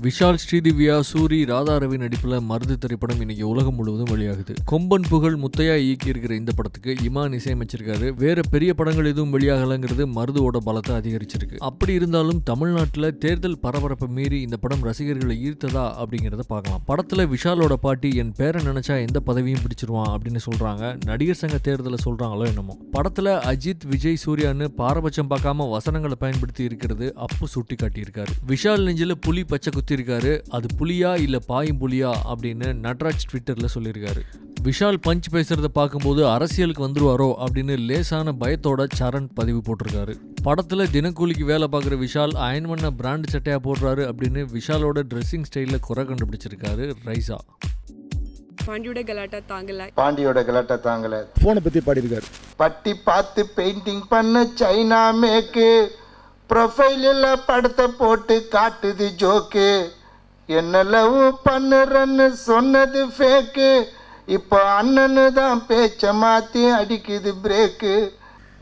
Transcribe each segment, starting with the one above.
விஷால், ஸ்ரீதிவ்யா, சூரி, ராதா ரவி நடிப்புல மருது திரைப்படம் இன்னைக்கு உலகம் முழுவதும் வெளியாகுது. கொம்பன் புகழ் முத்தையா இயக்கி இருக்கிற இந்த படத்துக்கு இமான் இசையமைச்சிருக்காரு. வேற பெரிய படங்கள் எதுவும் வெளியாகலங்கிறது மருதுவோட பலத்தை அதிகரிச்சிருக்கு. அப்படி இருந்தாலும் தமிழ்நாட்டுல தேர்தல் பரபரப்பை மீறி இந்த படம் ரசிகர்களை ஈர்த்ததா அப்படிங்கறத பார்க்கலாம். படத்துல விஷாலோட பாட்டி என் பேரை நினைச்சா எந்த பதவியும் பிடிச்சிருவான் அப்படின்னு சொல்றாங்க. நடிகர் சங்க தேர்தலை சொல்றாங்களோ என்னமோ. படத்துல அஜித், விஜய், சூர்யான்னு பாரபட்சம் பார்க்காம வசனங்களை பயன்படுத்தி இருக்கிறது அப்பு சுட்டி காட்டியிருக்காரு. விஷால் நெஞ்சில புலி பச்சை குத்திருக்காரு. அது புலியா இல்ல பாயும் புலியா அப்படின்னு நட்ராஜ் ட்விட்டர்ல சொல்லியிருக்காரு. விஷால் பஞ்ச் பேசுறத பார்க்கும்போது அரசியலுக்கு வந்துருவாரோ அப்படின்னு லேசான பயத்தோட சரண் பதிவு போட்டிருக்காரு. படத்துல தினக்கூலிக்கு வேலை பார்க்குற விஷால் அயன் பண்ண பிராண்ட் சட்டையா போடுறாரு அப்படின்னு விஷாலோட ட்ரெஸ்ஸிங் ஸ்டைல்ல குறை கண்டுபிடிச்சிருக்காரு ரைசா. பாண்டியோட கலாட்டா தாங்கல போனை பத்தி பாடியிருக்காரு. பட்டி பார்த்து பெயிண்டிங் பண்ண சைனா மேக்கு, ப்ரொஃபைலில் படத்தை போட்டு காட்டுது ஜோக்கு, என்ன லவ் பண்ணுறன்னு சொன்னது ஃபேக்கு, இப்போ அண்ணனு தான் பேச்ச மாற்றி அடிக்குது பிரேக்கு.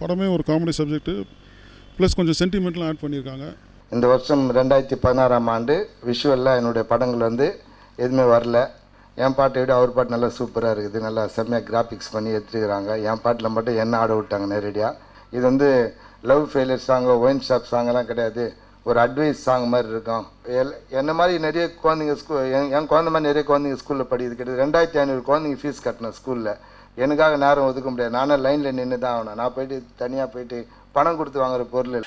படமே ஒரு காமெடி சப்ஜெக்ட் ப்ளஸ் கொஞ்சம் சென்டிமெண்ட்லாம் ஆட் பண்ணியிருக்காங்க. இந்த வருஷம் 2016ஆம் ஆண்டு விஷுவலில் என்னுடைய படங்கள் எதுவுமே வரல. என் பாட்டை விட அவர் பாட்டு நல்லா சூப்பராக இருக்குது. நல்லா செம்மையாக கிராஃபிக்ஸ் பண்ணி எடுத்துக்கிறாங்க. என் பாட்டில் மட்டும் என்ன ஆட விட்டாங்க நேரடியாக. இது லவ் ஃபெயிலியர் சாங்கோ ஒயின் ஷாப் சாங்கெல்லாம் கிடையாது. ஒரு அட்வைஸ் சாங் மாதிரி இருக்கும். என்ன மாதிரி நிறைய குழந்தைங்க என் குழந்தை மாதிரி நிறைய குழந்தைங்க ஸ்கூலில் படிக்குது. கிட்டத்தட்ட 2500 குழந்தைங்க ஃபீஸ் கட்டணும் ஸ்கூலில். எனக்காக நேரம் ஒதுக்க முடியாது. நானும் லைனில் நின்று தான் ஆகணும். நான் போயிட்டு தனியாக போயிட்டு பணம் கொடுத்து வாங்குற பொருள்.